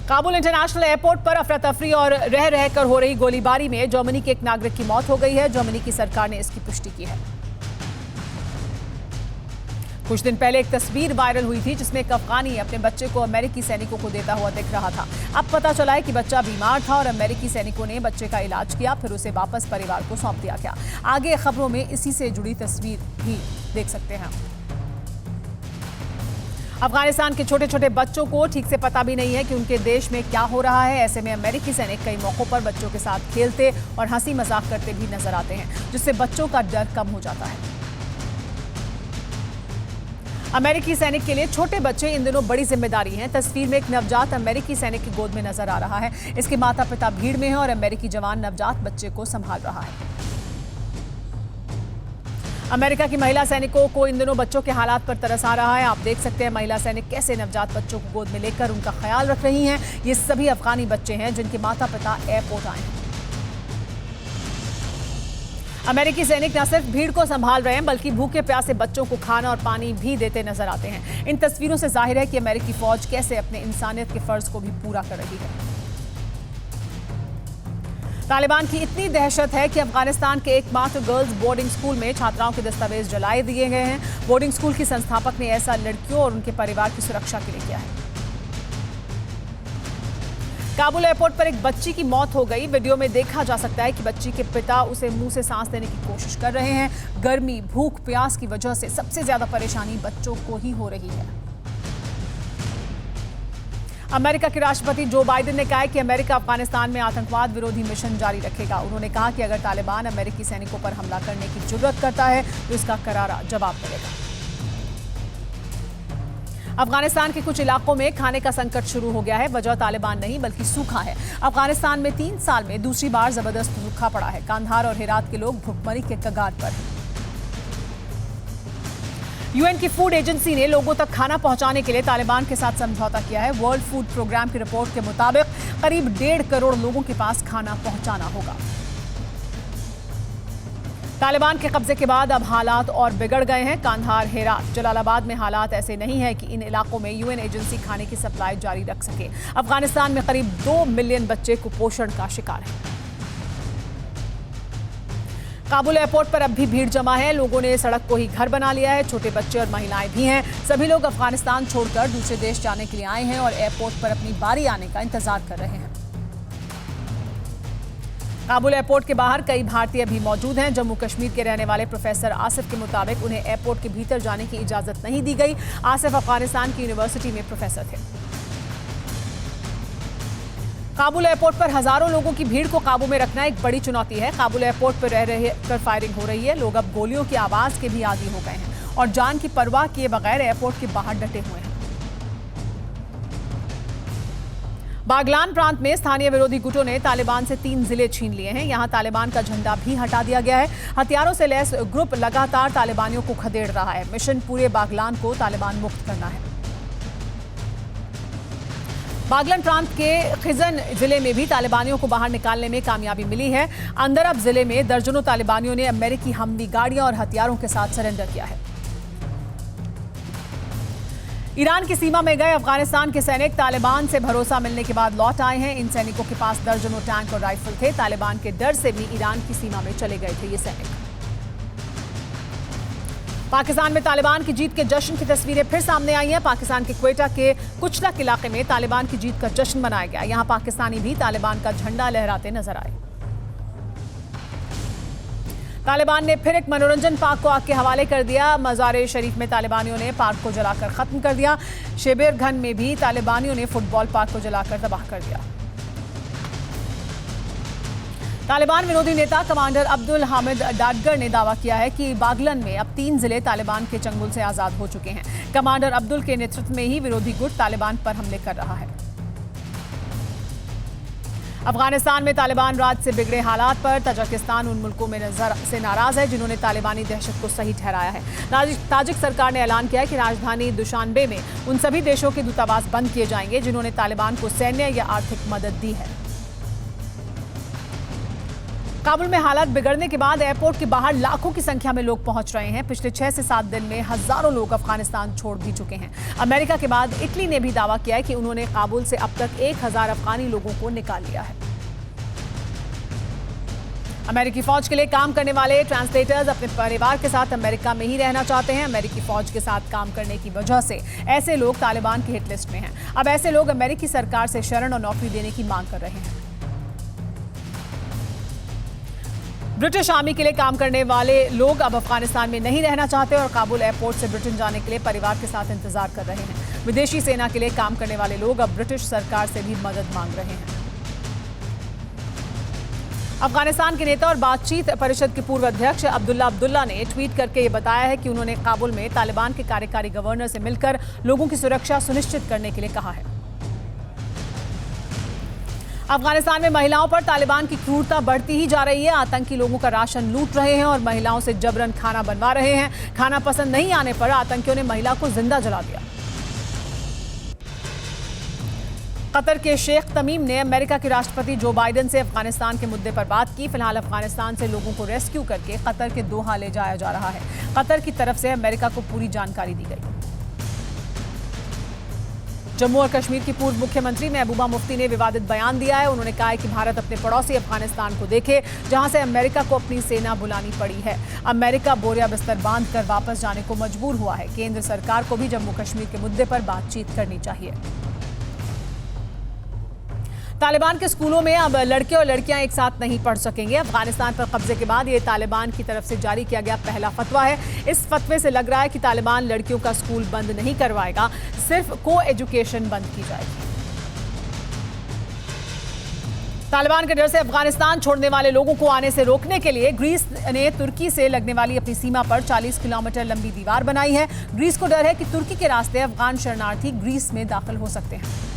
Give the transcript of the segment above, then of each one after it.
Kabul international airport पर अफरा तफरी और रह रहकर हो रही गोलीबारी में जर्मनी के एक नागरिक की मौत हो गई है। जर्मनी की सरकार ने इसकी पुष्टि की है। कुछ दिन पहले एक तस्वीर वायरल हुई थी जिसमें एक अफगानी अपने बच्चे को अमेरिकी सैनिकों को देता हुआ दिख रहा था। अब पता चला है कि बच्चा बीमार था और अमेरिकी सैनिकों ने बच्चे का इलाज किया, फिर उसे वापस परिवार को सौंप दिया गया। आगे खबरों में इसी से जुड़ी तस्वीर भी देख सकते हैं। अफगानिस्तान के छोटे छोटे बच्चों को ठीक से पता भी नहीं है कि उनके देश में क्या हो रहा है। ऐसे में अमेरिकी सैनिक कई मौकों पर बच्चों के साथ खेलते और हंसी मजाक करते भी नजर आते हैं, जिससे बच्चों का डर कम हो जाता है। अमेरिकी सैनिक के लिए छोटे बच्चे इन दिनों बड़ी जिम्मेदारी हैं। तस्वीर में एक नवजात अमेरिकी सैनिक की गोद में नजर आ रहा है। इसके माता पिता भीड़ में हैं और अमेरिकी जवान नवजात बच्चे को संभाल रहा है। अमेरिका की महिला सैनिकों को इन दिनों बच्चों के हालात पर तरस आ रहा है। आप देख सकते हैं महिला सैनिक कैसे नवजात बच्चों को गोद में लेकर उनका ख्याल रख रही हैं। ये सभी अफगानी बच्चे हैं जिनके माता पिता एयरपोर्ट आए हैं। अमेरिकी सैनिक न सिर्फ भीड़ को संभाल रहे हैं बल्कि भूखे प्यासे बच्चों को खाना और पानी भी देते नजर आते हैं। इन तस्वीरों से जाहिर है कि अमेरिकी फौज कैसे अपने इंसानियत के फर्ज को भी पूरा कर रही है। तालिबान की इतनी दहशत है कि अफगानिस्तान के एकमात्र गर्ल्स बोर्डिंग स्कूल में छात्राओं के दस्तावेज जलाए दिए गए हैं। बोर्डिंग स्कूल की संस्थापक ने ऐसा लड़कियों और उनके परिवार की सुरक्षा के लिए किया है। काबुल एयरपोर्ट पर एक बच्ची की मौत हो गई। वीडियो में देखा जा सकता है कि बच्ची के पिता उसे मुंह से सांस देने की कोशिश कर रहे हैं। गर्मी, भूख, प्यास की वजह से सबसे ज्यादा परेशानी बच्चों को ही हो रही है। अमेरिका के राष्ट्रपति जो बाइडेन ने कहा है कि अमेरिका अफगानिस्तान में आतंकवाद विरोधी मिशन जारी रखेगा। उन्होंने कहा कि अगर तालिबान अमेरिकी सैनिकों पर हमला करने की जुर्रत करता है तो इसका करारा जवाब मिलेगा। अफगानिस्तान के कुछ इलाकों में खाने का संकट शुरू हो गया है। वजह तालिबान नहीं बल्कि सूखा है। अफगानिस्तान में 3 साल में दूसरी बार जबरदस्त सूखा पड़ा है। कांधार और हेरात के लोग भुखमरी के कगार पर हैं। यूएन की फूड एजेंसी ने लोगों तक खाना पहुंचाने के लिए तालिबान के साथ समझौता किया है। वर्ल्ड फूड प्रोग्राम की रिपोर्ट के मुताबिक करीब 1.5 करोड़ लोगों के पास खाना पहुंचाना होगा। तालिबान के कब्जे के बाद अब हालात और बिगड़ गए हैं। कांधार, हेरात, जलालाबाद में हालात ऐसे नहीं है कि इन इलाकों में यूएन एजेंसी खाने की सप्लाई जारी रख सके। अफगानिस्तान में करीब 2 मिलियन बच्चे कुपोषण का शिकार हैं। काबुल एयरपोर्ट पर अब भी भीड़ जमा है। लोगों ने सड़क को ही घर बना लिया है। छोटे बच्चे और महिलाएं भी हैं। सभी लोग अफगानिस्तान छोड़कर दूसरे देश जाने के लिए आए हैं और एयरपोर्ट पर अपनी बारी आने का इंतजार कर रहे हैं। काबुल एयरपोर्ट के बाहर कई भारतीय भी मौजूद हैं। जम्मू कश्मीर के रहने वाले प्रोफेसर आसिफ के मुताबिक उन्हें एयरपोर्ट के भीतर जाने की इजाजत नहीं दी गई। आसिफ अफगानिस्तान की यूनिवर्सिटी में प्रोफेसर थे। काबुल एयरपोर्ट पर हजारों लोगों की भीड़ को काबू में रखना एक बड़ी चुनौती है। काबुल एयरपोर्ट पर रह रहकर फायरिंग हो रही है। लोग अब गोलियों की आवाज के भी आदी हो गए हैं और जान की परवाह किए बगैर एयरपोर्ट के बाहर डटे हुए हैं। बागलान प्रांत में स्थानीय विरोधी गुटों ने तालिबान से 3 जिले छीन लिए हैं। यहां तालिबान का झंडा भी हटा दिया गया है। हथियारों से लैस ग्रुप लगातार तालिबानियों को खदेड़ रहा है। मिशन पूरे बागलान को तालिबान मुक्त करना है। बागलान प्रांत के खिजन जिले में भी तालिबानियों को बाहर निकालने में कामयाबी मिली है। अंदरअब जिले में दर्जनों तालिबानियों ने अमेरिकी हमवी गाड़ियां और हथियारों के साथ सरेंडर किया है। ईरान की सीमा में गए अफगानिस्तान के सैनिक तालिबान से भरोसा मिलने के बाद लौट आए हैं। इन सैनिकों के पास दर्जनों टैंक और राइफल थे। तालिबान के डर से भी ईरान की सीमा में चले गए थे ये सैनिक। पाकिस्तान में तालिबान की जीत के जश्न की तस्वीरें फिर सामने आई हैं। पाकिस्तान के क्वेटा के कुचलक इलाके में तालिबान की जीत का जश्न मनाया गया। यहां पाकिस्तानी भी तालिबान का झंडा लहराते नजर आए। तालिबान ने फिर एक मनोरंजन पार्क को आग के हवाले कर दिया। मज़ार शरीफ में तालिबानियों ने पार्क को जलाकर खत्म कर दिया। शेबेरघन में भी तालिबानियों ने फुटबॉल पार्क को जलाकर तबाह कर दिया। तालिबान विरोधी नेता कमांडर अब्दुल हामिद डाडगर ने दावा किया है कि बागलन में अब 3 जिले तालिबान के चंगुल से आजाद हो चुके हैं। कमांडर अब्दुल के नेतृत्व में ही विरोधी गुट तालिबान पर हमले कर रहा है। अफगानिस्तान में तालिबान राज से बिगड़े हालात पर ताजिकिस्तान उन मुल्कों में से नाराज है जिन्होंने तालिबानी दहशत को सही ठहराया है। ताजिक सरकार ने ऐलान किया है कि राजधानी दुशानबे में उन सभी देशों के दूतावास बंद किए जाएंगे जिन्होंने तालिबान को सैन्य या आर्थिक मदद दी है। काबुल में हालात बिगड़ने के बाद एयरपोर्ट के बाहर लाखों की संख्या में लोग पहुंच रहे हैं। पिछले 6 से 7 दिन में हजारों लोग अफगानिस्तान छोड़ भी चुके हैं। अमेरिका के बाद इटली ने भी दावा किया है कि उन्होंने काबुल से अब तक 1000 अफगानी लोगों को निकाल लिया है। अमेरिकी फौज के लिए काम करने वाले ट्रांसलेटर्स अपने परिवार के साथ अमेरिका में ही रहना चाहते हैं। अमेरिकी फौज के साथ काम करने की वजह से ऐसे लोग तालिबान की हिट लिस्ट में हैं। अब ऐसे लोग अमेरिकी सरकार से शरण और नौकरी देने की मांग कर रहे हैं। ब्रिटिश आर्मी के लिए काम करने वाले लोग अब अफगानिस्तान में नहीं रहना चाहते और काबुल एयरपोर्ट से ब्रिटेन जाने के लिए परिवार के साथ इंतजार कर रहे हैं। विदेशी सेना के लिए काम करने वाले लोग अब ब्रिटिश सरकार से भी मदद मांग रहे हैं। अफगानिस्तान के नेता और बातचीत परिषद के पूर्व अध्यक्ष अब्दुल्ला ने ट्वीट करके ये बताया है कि उन्होंने काबुल में तालिबान के कार्यकारी गवर्नर से मिलकर लोगों की सुरक्षा सुनिश्चित करने के लिए कहा है। अफगानिस्तान में महिलाओं पर तालिबान की क्रूरता बढ़ती ही जा रही है। आतंकी लोगों का राशन लूट रहे हैं और महिलाओं से जबरन खाना बनवा रहे हैं। खाना पसंद नहीं आने पर आतंकियों ने महिला को जिंदा जला दिया। कतर के शेख तमीम ने अमेरिका के राष्ट्रपति जो बाइडेन से अफगानिस्तान के मुद्दे पर बात की। फिलहाल अफगानिस्तान से लोगों को रेस्क्यू करके कतर के दोहा ले जाया जा रहा है। कतर की तरफ से अमेरिका को पूरी जानकारी दी गई। जम्मू और कश्मीर की पूर्व मुख्यमंत्री महबूबा मुफ्ती ने विवादित बयान दिया है। उन्होंने कहा है कि भारत अपने पड़ोसी अफगानिस्तान को देखे, जहां से अमेरिका को अपनी सेना बुलानी पड़ी है। अमेरिका बोरिया बिस्तर बांध कर वापस जाने को मजबूर हुआ है। केंद्र सरकार को भी जम्मू कश्मीर के मुद्दे पर बातचीत करनी चाहिए। तालिबान के स्कूलों में अब लड़के और लड़कियां एक साथ नहीं पढ़ सकेंगे। अफगानिस्तान पर कब्जे के बाद ये तालिबान की तरफ से जारी किया गया पहला फतवा है। इस फतवे से लग रहा है कि तालिबान लड़कियों का स्कूल बंद नहीं करवाएगा, सिर्फ को एजुकेशन बंद की जाएगी। तालिबान के डर से अफगानिस्तान छोड़ने वाले लोगों को आने से रोकने के लिए ग्रीस ने तुर्की से लगने वाली अपनी सीमा पर 40 किलोमीटर लंबी दीवार बनाई है। ग्रीस को डर है कि तुर्की के रास्ते अफगान शरणार्थी ग्रीस में दाखिल हो सकते हैं।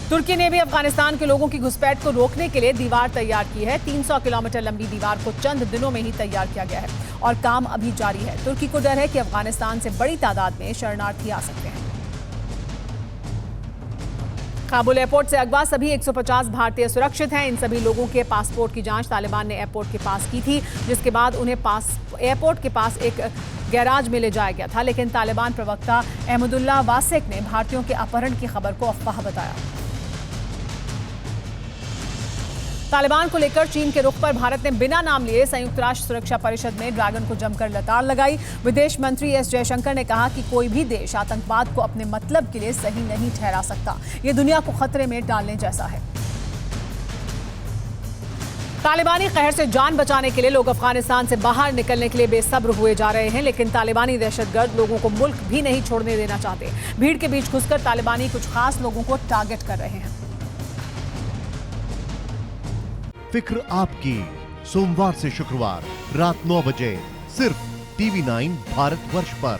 तुर्की ने भी अफगानिस्तान के लोगों की घुसपैठ को रोकने के लिए दीवार तैयार की है। 300 किलोमीटर लंबी दीवार को चंद दिनों में ही तैयार किया गया है और काम अभी जारी है। तुर्की को डर है कि अफगानिस्तान से बड़ी तादाद में शरणार्थी आ सकते हैं। काबुल एयरपोर्ट से अगवा सभी 150 भारतीय सुरक्षित हैं। इन सभी लोगों के पासपोर्ट की जांच तालिबान ने एयरपोर्ट के पास की थी, जिसके बाद उन्हें एयरपोर्ट के पास एक गैराज में ले जाया गया था। लेकिन तालिबान प्रवक्ता अहमदुल्ला वासेक ने भारतीयों के अपहरण की खबर को अफवाह बताया। तालिबान को लेकर चीन के रुख पर भारत ने बिना नाम लिए संयुक्त राष्ट्र सुरक्षा परिषद में ड्रैगन को जमकर लताड़ लगाई। विदेश मंत्री एस जयशंकर ने कहा कि कोई भी देश आतंकवाद को अपने मतलब के लिए सही नहीं ठहरा सकता। ये दुनिया को खतरे में डालने जैसा है। तालिबानी कहर से जान बचाने के लिए लोग अफगानिस्तान से बाहर निकलने के लिए बेसब्र हुए जा रहे हैं, लेकिन तालिबानी दहशतगर्द लोगों को मुल्क भी नहीं छोड़ने देना चाहते। भीड़ के बीच घुसकर तालिबानी कुछ खास लोगों को टारगेट कर रहे हैं। फिक्र आपकी, सोमवार से शुक्रवार रात 9 बजे सिर्फ TV9 भारतवर्ष पर।